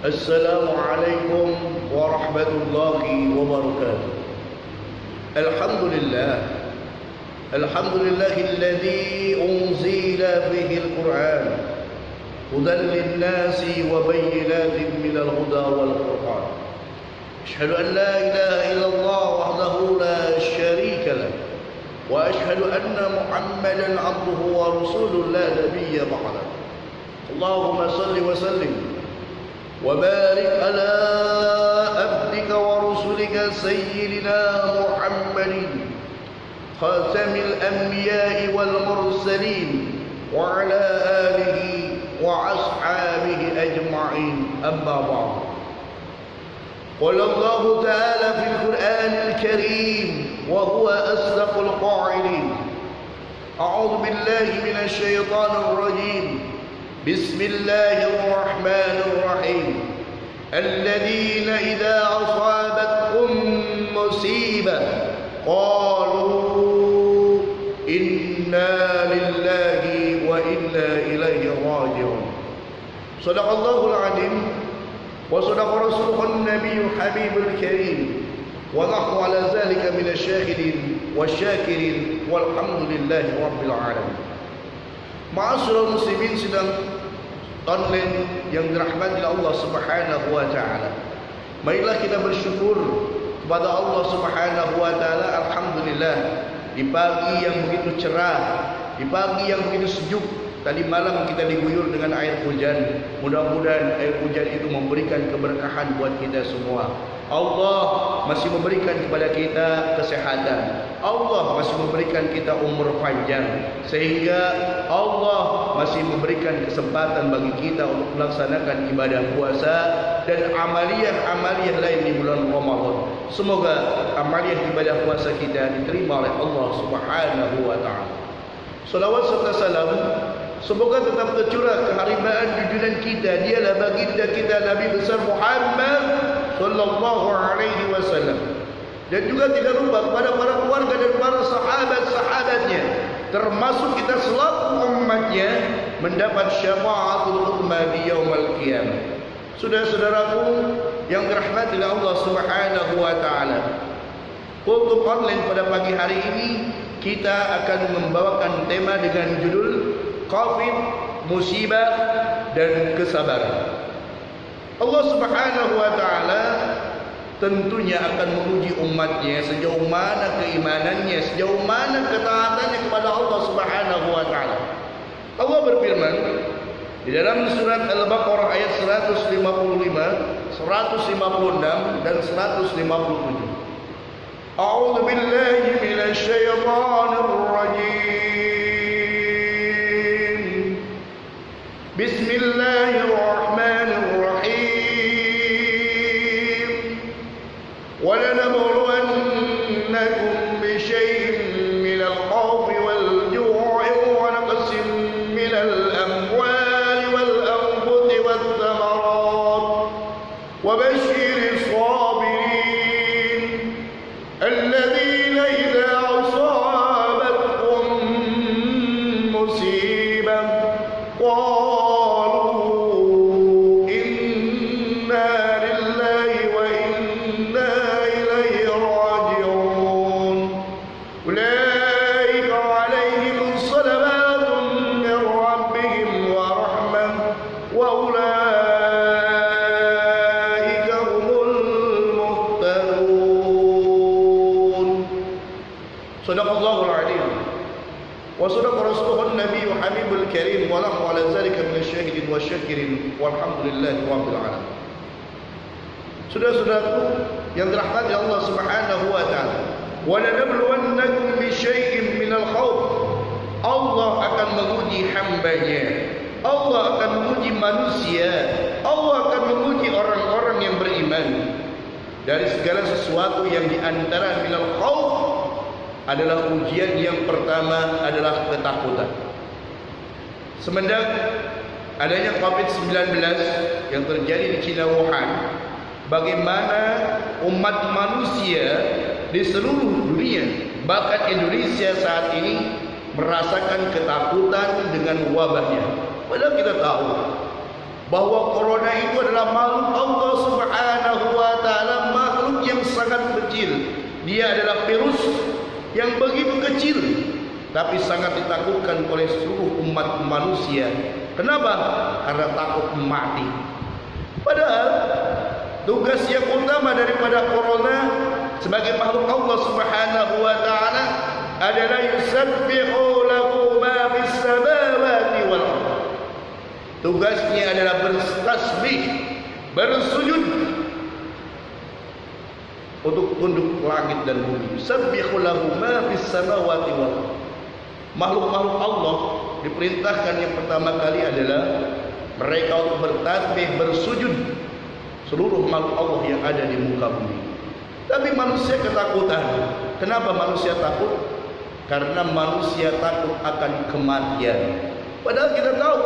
Assalamualaikum warahmatullahi wabarakatuh. Alhamdulillahilladzi unzila fihi al-Qur'an hudan lin-nasi wa bayyinatin minal huda wal furqan. Asyhadu an la ilaha illallah wahdahu la syarika lah wa asyhadu anna Muhammadan 'abduhu wa rasuluhu la nabiyya ba'dah. Allahumma salli wa sallim وبارك على عبدك ورسولك سيدنا محمد خاتم الأنبياء والمرسلين وعلى آله وأصحابه أجمعين أما بعد. قال الله تعالى في القرآن الكريم وهو أصدق القائلين أعوذ بالله من الشيطان الرجيم بسم الله الرحمن الرحيم الذين إذا أصابتهم مصيبة قالوا إنا لله وإنا إليه راجعون. صدق الله العظيم وصدق رسوله النبي الحبيب الكريم ونحن على ذلك من الشاهدين والشاكرين والحمد لله رب العالمين. Ma'asyiral muslimin sidang online yang dirahmati Allah Subhanahu wa taala. Marilah kita bersyukur kepada Allah Subhanahu wa taala. Alhamdulillah, di pagi yang begitu cerah, di pagi yang begitu sejuk, tadi malam kita diguyur dengan air hujan. Mudah-mudahan air hujan itu memberikan keberkahan buat kita semua. Allah masih memberikan kepada kita kesehatan. Allah masih memberikan kita umur panjang, sehingga Allah masih memberikan kesempatan bagi kita untuk melaksanakan ibadah puasa dan amaliyah-amaliyah lain di bulan Ramadan. Semoga amaliyah ibadah puasa kita diterima oleh Allah Subhanahu wa taala. Salawat serta salam semoga tetap tercurah keharibaan junjungan kita, dialah baginda kita Nabi besar Muhammad sallallahu alaihi wasallam, dan juga tidak lupa kepada para keluarga dan para sahabat-sahabatnya, termasuk kita selaku umatnya, mendapat syafaatul ummah di yaumil qiyamah. Saudara-saudaraku yang dirahmati oleh Allah Subhanahu wa taala, untuk online pada pagi hari ini kita akan membawakan tema dengan judul Covid, musibah dan kesabaran. Allah Subhanahu wa taala tentunya akan menguji umatnya sejauh mana keimanannya, sejauh mana ketaatannya kepada Allah Subhanahu wa taala. Allah berfirman di dalam surat Al-Baqarah ayat 155, 156 dan 157. A'udzu billahi minasy syaithanir rajim. Bismillahirrahmanirrahim. وَلَنَبْلُوَنَّكُمْ بِشَيْءٍ مِّنَ الْخَوْفِ وَالْجُوعِ وَنَقْصٍ مِّنَ الْأَمْوَالِ وَالْأَنفُسِ وَالثَّمَرَاتِ وَبَشِّرِ الصَّابِرِينَ الَّذِينَ إِذَا أَصَابَتْهُم مُّصِيبَةٌ قَالُوا إِنَّا لِلَّهِ وَإِنَّا إِلَيْهِ راجعون. أولئك عليهم صلوات من ربهم ورحمة وأولئك هم المهتدون. صدق الله العظيم وصدق رسوله النبي حبيب الكريم ونحن على ذلك من الشاهدين والشاكرين والحمد لله رب العالمين. Saudara-saudaraku yang dirahmati Allah Subhanahu wa taala, وَلَنَبْلُوَنَّكُمْ بِشَيْءٍ مِّنَ الْخَوْفِ. Allah akan menguji hambanya, Allah akan menguji manusia, Allah akan menguji orang-orang yang beriman dari segala sesuatu yang diantara minal khauf adalah ujian yang pertama adalah ketakutan. Semenjak adanya COVID-19 yang terjadi di China Wuhan, bagaimana umat manusia di seluruh dunia, bahkan Indonesia saat ini merasakan ketakutan dengan wabahnya. Padahal kita tahu bahwa corona itu itu adalah makhluk Allah Subhanahu wa taala, makhluk yang sangat kecil. Dia adalah virus yang begitu kecil tapi sangat ditakutkan oleh seluruh umat manusia. Kenapa? Karena takut mati. Padahal tugas yang utama daripada corona sebagai makhluk Allah Subhanahu wa taala adalah yusabbihu lahu ma fis samawati wal ardh. Tugasnya adalah bertasbih, bersujud untuk tunduk langit dan bumi. Yusabbihu lahu ma fis samawati wal ardh. Makhluk-makhluk Allah diperintahkan yang pertama kali adalah mereka untuk bertasbih, bersujud, seluruh makhluk Allah yang ada di muka bumi. Tapi manusia ketakutan. Kenapa manusia takut? Karena manusia takut akan kematian. Padahal kita tahu,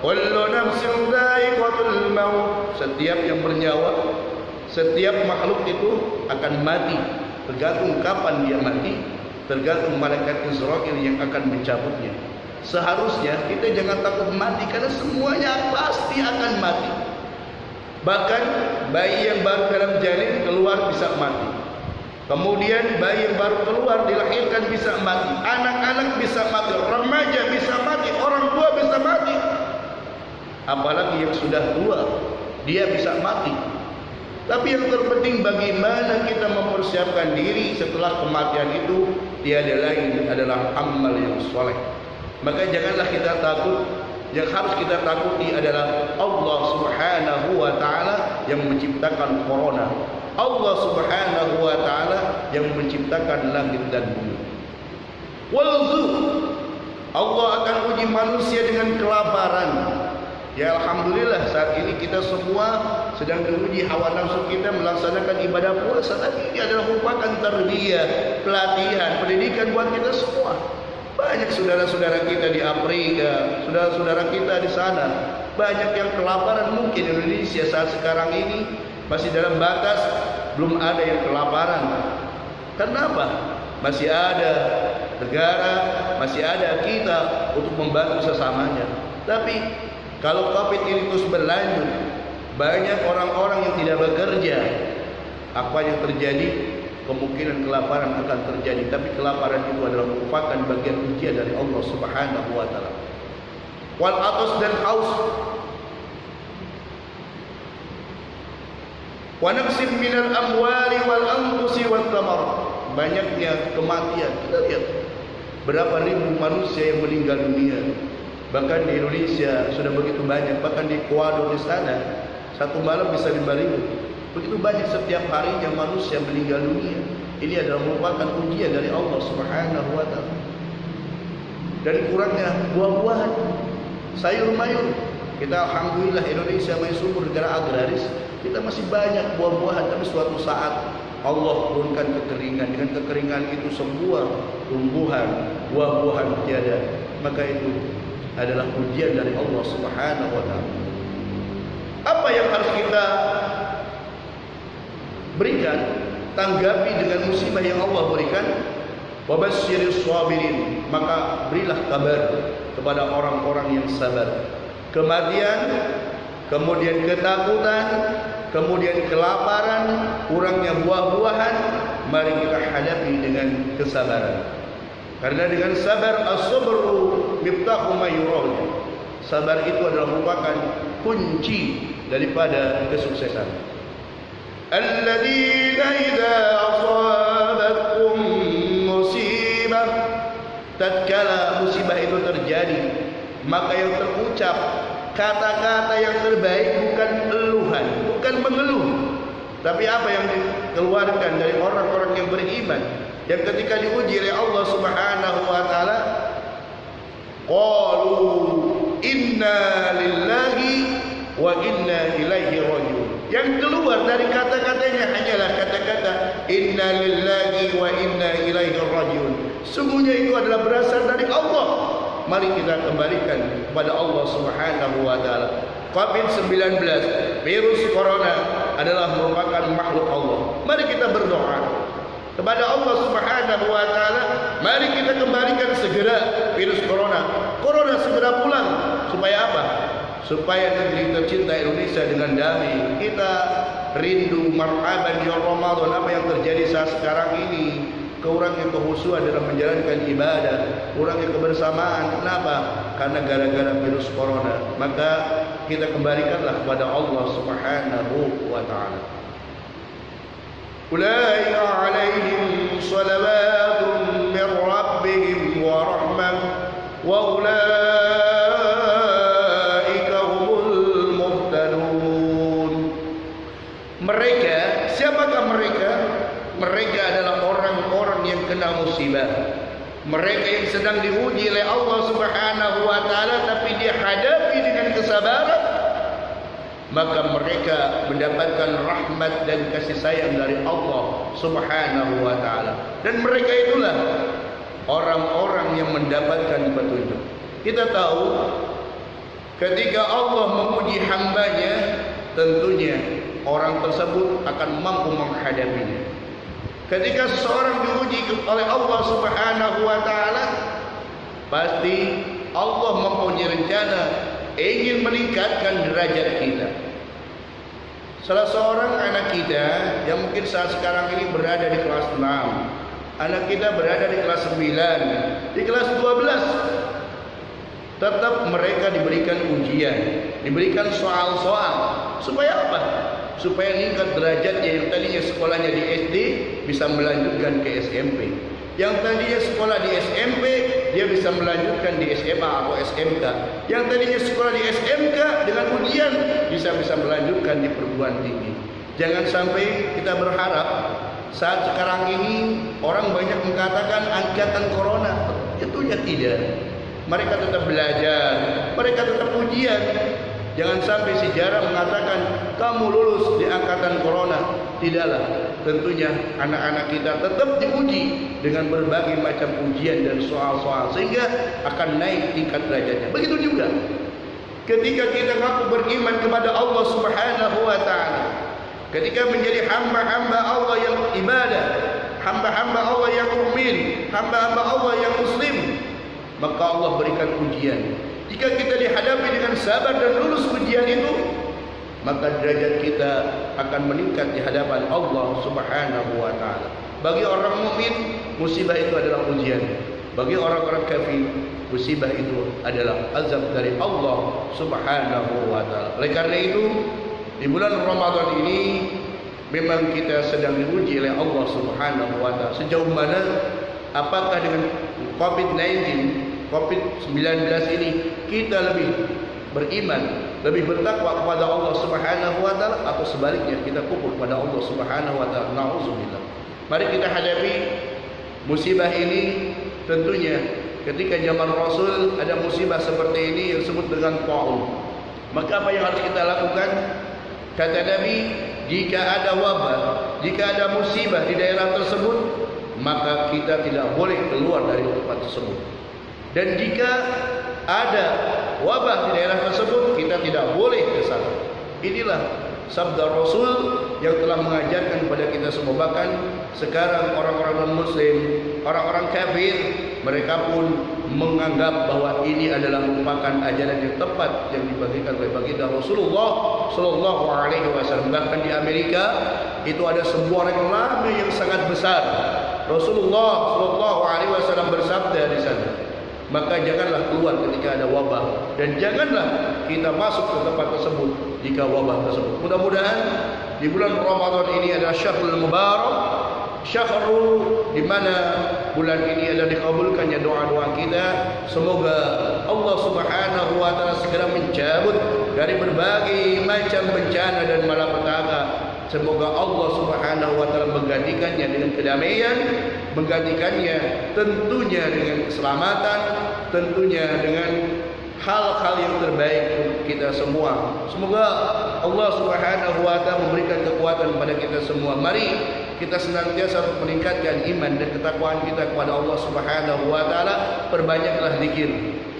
kullu nafsin dha'iqatul maut. Setiap yang bernyawa, setiap makhluk itu akan mati. Tergantung kapan dia mati, tergantung malaikat Israil yang akan mencabutnya. Seharusnya kita jangan takut mati, karena semuanya pasti akan mati. Bahkan bayi yang baru dalam janin keluar bisa mati. Kemudian bayi yang baru keluar dilahirkan bisa mati. Anak-anak bisa mati, remaja bisa mati, orang tua bisa mati. Apalagi yang sudah tua, dia bisa mati. Tapi yang terpenting bagaimana kita mempersiapkan diri setelah kematian itu, tiada lain adalah amal yang soleh. Maka janganlah kita takut. Yang harus kita takuti adalah Allah Subhanahu wa taala yang menciptakan corona. Allah Subhanahu wa taala yang menciptakan langit dan bumi. Walzu, Allah akan uji manusia dengan kelaparan. Ya alhamdulillah saat ini kita semua sedang diuji hawa nafsu kita melaksanakan ibadah puasa. Tapi ini adalah merupakan tarbiyah, pelatihan, pendidikan buat kita semua. Banyak saudara-saudara kita di Afrika, saudara-saudara kita di sana, banyak yang kelaparan. Mungkin Indonesia saat sekarang ini masih dalam batas belum ada yang kelaparan. Kenapa? Masih ada negara, masih ada kita untuk membantu sesamanya. Tapi kalau COVID ini terus berlanjut, banyak orang-orang yang tidak bekerja. Apa yang terjadi? Kemungkinan kelaparan akan terjadi. Tapi kelaparan itu adalah merupakan bagian ujian dari Allah Subhanahu wa taala. Wal atas dan haus. Wa naqsim minal amwali wal anfusi wat thamar. Banyaknya kematian. Kita lihat berapa ribu manusia yang meninggal dunia. Bahkan di Indonesia sudah begitu banyak. Bahkan di Ecuador di sana satu malam bisa 5.000. Begitu banyak setiap harinya manusia meninggal dunia. Ini adalah merupakan ujian dari Allah Subhanahu wa taala. Dan kurangnya buah-buahan, sayur mayur. Kita alhamdulillah Indonesia masih subur, negara agraris. Kita masih banyak buah-buahan, tapi suatu saat Allah turunkan kekeringan. Dengan kekeringan itu semua tumbuhan, buah-buahan tiada. Maka itu adalah ujian dari Allah Subhanahu wa taala. Apa yang harus kita berikan, tanggapi dengan musibah yang Allah berikan? Wabasyiris sabirin, maka berilah kabar kepada orang-orang yang sabar. Kematian, kemudian ketakutan, kemudian kelaparan, kurangnya buah-buahan, mari kita hadapi dengan kesabaran. Karena dengan sabar, as-sabru miftahu ma yurad. Sabar itu adalah merupakan kunci daripada kesuksesan. Alladzina idza asabatkum musibah, tatkala musibah itu terjadi, maka yang terucap kata-kata yang terbaik bukan eluhan, bukan mengeluh, tapi apa yang dikeluarkan dari orang-orang yang beriman, yang ketika diuji oleh Allah Subhanahu wa taala, qalu inna lillahi wa inna ilaihi raji'un. Yang keluar dari kata-katanya hanyalah kata-kata inna lillahi wa inna ilaihi raji'un. Sungguhnya itu adalah berasal dari Allah. Mari kita kembalikan kepada Allah Subhanahu wa taala. COVID-19, virus corona adalah merupakan makhluk Allah. Mari kita berdoa kepada Allah Subhanahu wa taala. Mari kita kembalikan segera virus corona. Corona segera pulang. Supaya apa? supaya negeri tercinta Indonesia dengan damai. Kita rindu marhaban ya Ramadan. Apa yang terjadi saat sekarang ini? Kurangnya kekhusyuan dalam menjalankan ibadah, kurangnya kebersamaan. Kenapa? Karena gara-gara virus corona. Maka kita kembalikanlah kepada Allah Subhanahu wa taala. Ulaika 'alaihim shalawatun min rabbihim wa rahmah wa ulaika humul muhtadun. Mereka, siapakah mereka? Mereka adalah orang-orang yang kena musibah. Mereka yang sedang diuji oleh Allah Subhanahu wa taala tapi dia hadapi dengan kesabaran, maka mereka mendapatkan rahmat dan kasih sayang dari Allah Subhanahu wa taala. Dan mereka itulah orang-orang yang mendapatkan petunjuk. Kita tahu ketika Allah menguji hambanya, tentunya orang tersebut akan mampu menghadapinya. Ketika seseorang diuji oleh Allah Subhanahu wa taala, pasti Allah mempunyai rencana ingin meningkatkan derajat kita. Salah seorang anak kita yang mungkin saat sekarang ini berada di kelas 6, anak kita berada di kelas 9, di kelas 12, tetap mereka diberikan ujian, diberikan soal-soal. Supaya apa? Supaya meningkat derajatnya. Yang tadinya sekolahnya di SD bisa melanjutkan ke SMP. Yang tadinya sekolah di SMP dia bisa melanjutkan di SMA atau SMK. Yang tadinya sekolah di SMK dengan ujian bisa melanjutkan di perguruan tinggi. Jangan sampai kita berharap saat sekarang ini orang banyak mengatakan angkatan corona. Tentunya tidak. Mereka tetap belajar, mereka tetap ujian. Jangan sampai sejarah mengatakan kamu lulus di angkatan corona. Tidaklah. Tentunya anak-anak kita tetap diuji dengan berbagai macam ujian dan soal-soal sehingga akan naik tingkat derajatnya. Begitu juga ketika kita ngaku beriman kepada Allah Subhanahu wa taala, ketika menjadi hamba-hamba Allah yang ibadah, hamba-hamba Allah yang mukmin, hamba-hamba Allah yang muslim, maka Allah berikan ujian. Jika kita dihadapi dengan sabar dan lulus ujian itu, maka derajat kita akan meningkat di hadapan Allah Subhanahu wa taala. Bagi orang mukmin, musibah itu adalah ujian. Bagi orang-orang kafir, musibah itu adalah azab dari Allah Subhanahu wa taala. Oleh karena itu, di bulan Ramadan ini memang kita sedang diuji oleh Allah Subhanahu wa taala. Sejauh mana apakah dengan COVID-19 ini kita lebih beriman, lebih bertakwa kepada Allah Subhanahu wa taala, atau sebaliknya kita kufur kepada Allah Subhanahu wa taala. Nauzubillah. Mari kita hadapi musibah ini. Tentunya ketika zaman Rasul ada musibah seperti ini yang disebut dengan taun. Maka apa yang harus kita lakukan? Kata Nabi, jika ada wabah, jika ada musibah di daerah tersebut, maka kita tidak boleh keluar dari tempat tersebut. Dan jika ada wabah di daerah tersebut, kita tidak boleh ke sana. Inilah sabda Rasul yang telah mengajarkan kepada kita semua. Bahkan sekarang orang-orang non-muslim, orang-orang kafir, mereka pun menganggap bahwa ini adalah merupakan ajaran yang tepat yang dibagikan oleh baginda Rasulullah sallallahu alaihi wasallam. Bahkan di Amerika itu ada sebuah reklame yang sangat besar. Rasulullah sallallahu alaihi wasallam bersabda di sana, maka janganlah keluar ketika ada wabah, dan janganlah kita masuk ke tempat tersebut jika wabah tersebut. Mudah-mudahan di bulan Ramadan ini adalah syahrul mubarak, syahrul di mana bulan ini adalah dikabulkannya doa-doa kita. Semoga Allah Subhanahu wa taala segera mencabut dari berbagai macam bencana dan malapetaka. Semoga Allah Subhanahu wa taala menggantikannya dengan kedamaian, menggantikannya tentunya dengan keselamatan, tentunya dengan hal-hal yang terbaik untuk kita semua. Semoga Allah Subhanahu wa taala memberikan kekuatan kepada kita semua. Mari kita senantiasa meningkatkan iman dan ketakwaan kita kepada Allah Subhanahu wa taala. Perbanyaklah zikir.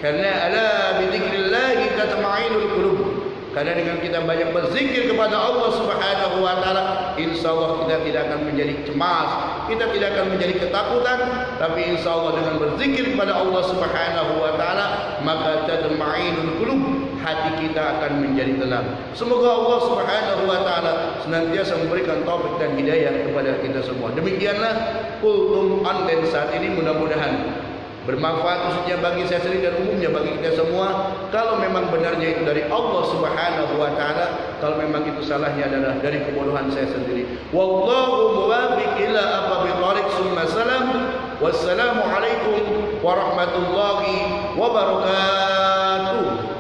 Karena ala bi dzikrillah tatma'innul qulub. Karena dengan kita banyak berzikir kepada Allah Subhanahu wa taala, insyaallah kita tidak akan menjadi cemas, kita tidak akan menjadi ketakutan, tapi insyaallah dengan berzikir kepada Allah Subhanahu wa taala, maka tatma'innul qulub, hati kita akan menjadi tenang. Semoga Allah Subhanahu wa taala senantiasa memberikan taufik dan hidayah kepada kita semua. Demikianlah kultum online saat ini, mudah-mudahan bermanfaat khususnya bagi saya sendiri dan umumnya bagi kita semua. Kalau memang benarnya itu dari Allah Subhanahu wa taala, kalau memang itu salahnya adalah dari kebodohan saya sendiri. Wallahu muwaffiq ila aqwamit thariq. Summa salam. Wassalamu alaikum warahmatullahi wabarakatuh.